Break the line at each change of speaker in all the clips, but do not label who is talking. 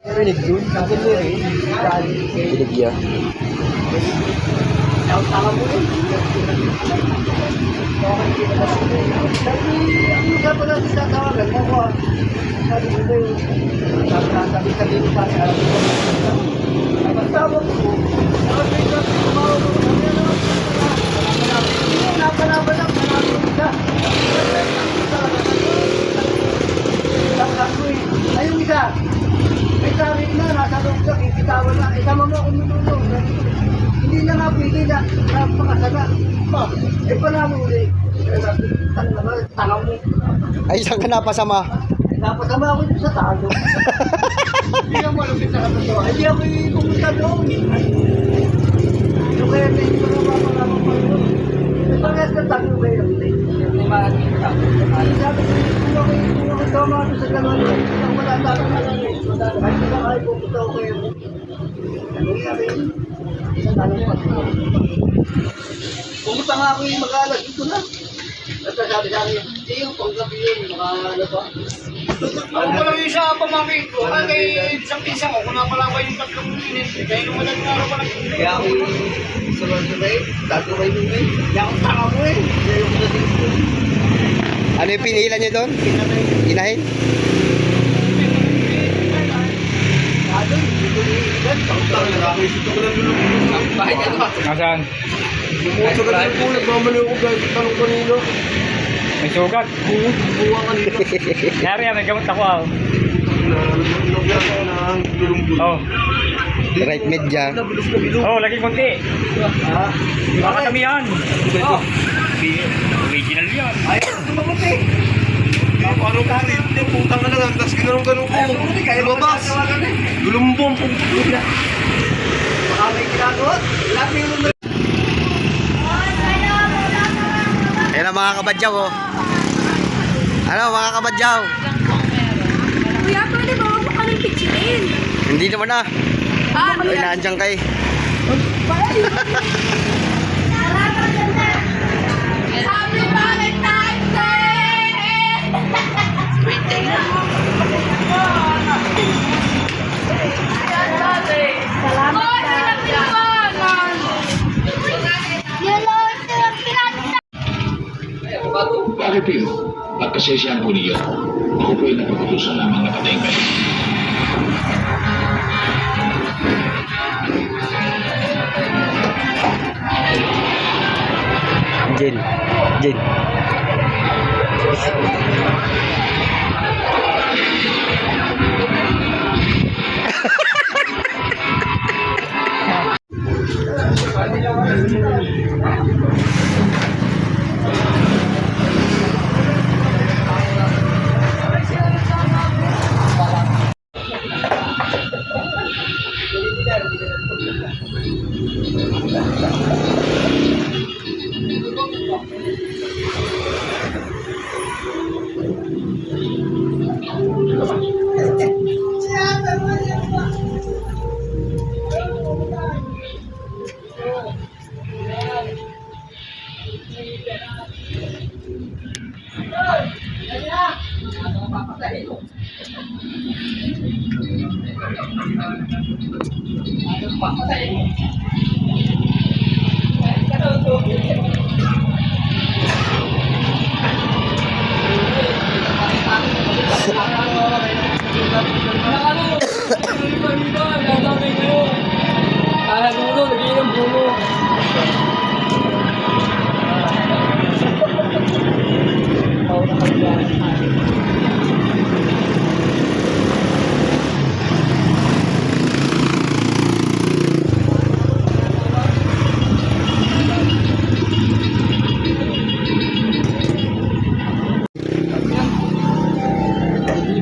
Rinig doon, sabi ko rin.
Binigya.
Tama mo rin. Sabi, ano pala sa tawagan mo ko? Sabi ko yung sabi ko pa sa tawag ko. Sabi ko, tumawag ko. Napalaban lang, manapin ka. Ayun isa. May sabi na, nasa loob ka, kikitawan na. Tama mo kung nulunod. Hindi na nga pwede na napakasana. Pala mo ulit. Tangaw mo.
Ay, saan ka napasama?
Napasama ako dito sa talo. Hindi ako malupit na kapatawa. Hindi ako pumunta doon. Yung kaya hindi ko na mapalaman pa doon. Pagkat na tanong ba yun? Hindi makakita. Sabi ko, kung ako tama doon sa gano'n, ang matatalo na lang eh. Kahit na kayo pupunta ko kayo. Ano sabi yun? Pumunta nga ako yung mag-alas dito na. At sabi sa akin, hindi yung panggabi yun, makaalala pa.
Ako pala yung sa pamangkin ko, kay isang pinsan ko, kung napalawa yung 3 minutes, kaya lumalag nga ako pala.
Kaya ako yung sunod-sunod, tago kayo nung eh. Kaya ako tanga mo eh. Kaya yung natin ko.
Ano yung pinihilan niyo doon? Inahin?
Ano, hindi ko niligan. Bakit ano?
Nasaan?
Sugat ang po, nagmamaliw ko guys. Tanong ko nilo.
May sugat.
Buwa kanina.
Nari yan, may gamot ako ah. Oh.
Right media.
Oh, lagi konti. Baka kami yan. Oh. Original yan.
Ay, tumabuti.
Paano ka rin? Putang ka na lang, tapos ginanong-ganong ko.
Kaya
Lumabas. Lulumbong po.
Baka may ginagawa. Lahat yung lumabas.
Ayan ang mga kabadyaw, oh. Ano, mga kabadyaw?
Kuya, pwede ba huwag mo kami pichinin?
Hindi naman na.
Ah,
Ay, nandiyan kay.
Happy Valentine's Day! Sweet day na. Salamat na.
Pare Pio, pagkasensyahan po niyo, ako po ay napag-utusan lamang na patayin kayo.
Jin. Jin.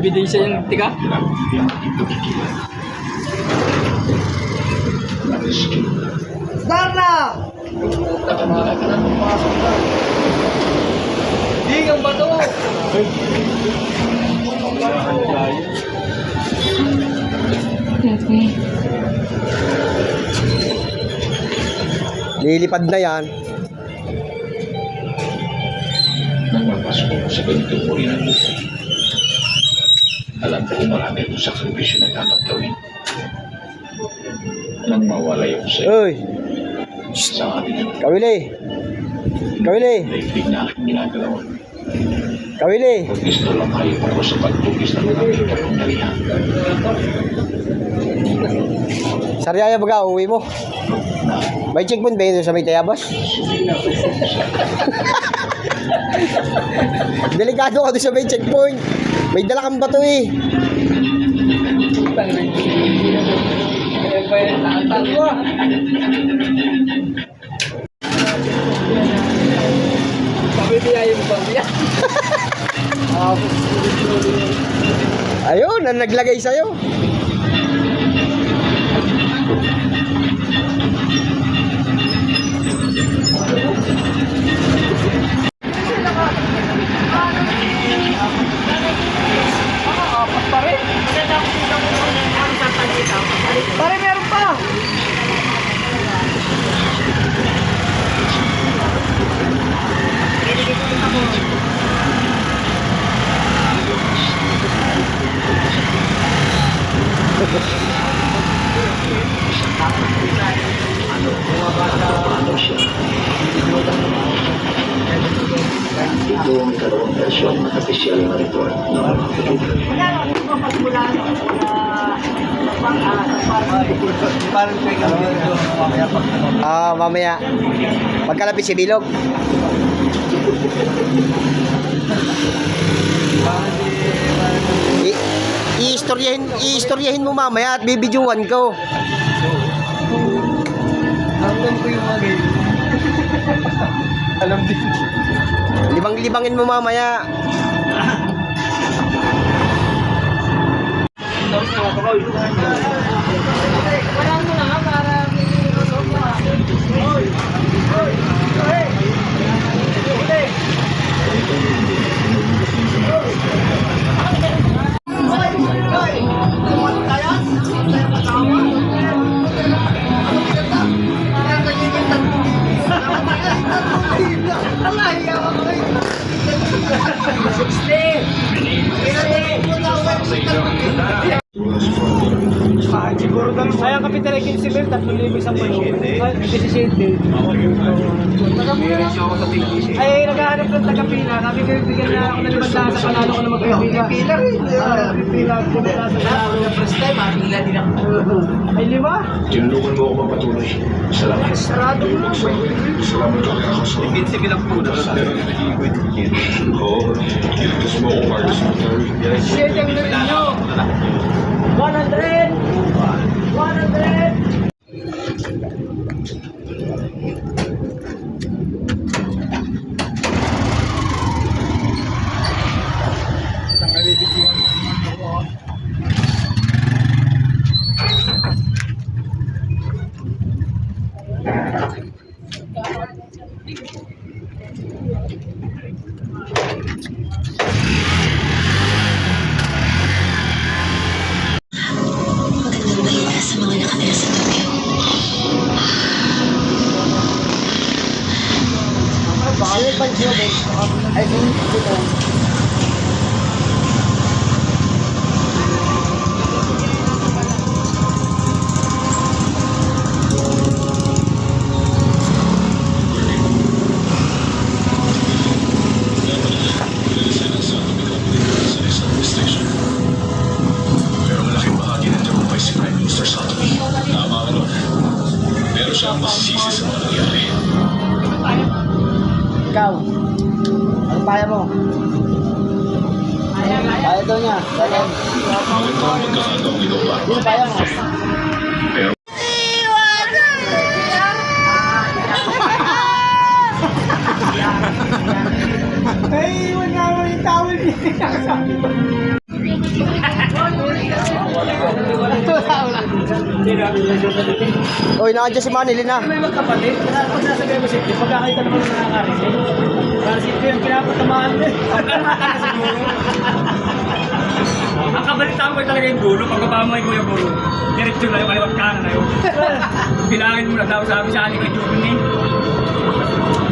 Ebidensya yung tiga.
Darna!
Hingang ba ito?
Lilipad na yan.
Nang mapasok sa ganitong uri ng buhay. Alam ko marami akong sakripisyo na dapat gawin. Nang mawala yung sa'yo,
Uy,
sa ating
Kawili. Kawili.
daigdig na aking ginagalaw.
Kawili.
Kung gusto lang kayo ako sa pagtugis ng aking kapangyarihan.
Sariaya baga, uwi mo. May checkpoint ba yun sa may tayabas? Delikado ka doon sa may checkpoint. May dala kang bato eh. Ayun, ang naglagay sa'yo.
Pare, meron pa!
Ito ang karoon versyon ng official na report ng
Parang check out yun. Mamaya pag
Mamaya. Pagkalapit si Bilog. I-istoryahin mo mamaya at bibidyoan ko.
hanggang ko yung mga game. Alam din.
Libang-libangin mo mamaya.
Siguro ganun. Kaya kapital ay 15,000, 3,000 isang balon. 17. Ay, naghahanap ng taga-pila. Sabi ko, bigyan niya ako ng 5,000 sa panalo ko na mag-pila. Pila rin. Pila, 5,000 sa panalo. First time, pila din ako. Ay, 5?
Tinulungan mo ako mapatuloy. Salamat.
Sarado mo.
Salamat ka kaya ako sa
Sige lang po na sa
Oo. Gusto mo ako para sa
Share yung galing nyo. 100! 100!
Sa mga nakatira sa Tokyo.
Pero malaking bahagi ng tagumpay si Prime Minister Satomi. Tama ka nun. Pero siya ang masisisi sa mga nangyari.
Ikaw, ano kaya mo? Kaya daw niya. Kaya.
Ito ang pagkakataong ikaw ba?
Sino kaya mo?
Pero
Ay, iwan nga mo yung towel niya.
Oy, nakadya si Manny, Lina.
May magkapatid, pag nasabi mo safety, pagkakita naman ng nakakarinig. Para safety yung pinapatamaan mo.
Ang kabalitaan ko talaga yung dulo, pagkabama mo yung Kuya Guru. Diretso na yung kaliwat kanan na yun. Bilangin mo na daw sabi sa akin kay Jumini.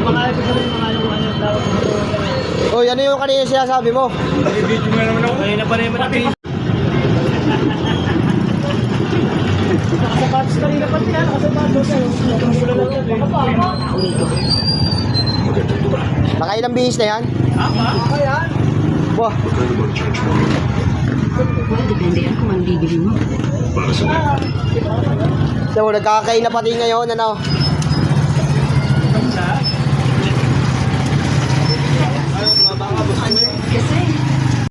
Mga ito sa rin mga yung ano tawag mo.
Oy, ano yung kanina sinasabi mo?
Video mo naman ako.
Ayun na pa rin mo na Nakasapatos kanina pati yan, nakasapatos.
Nakailang bihis na yan?
Kaya,
Wah,
Depende yan kung ano bibili mo.
Para sa
so, nagkakain na pati ngayon, ano?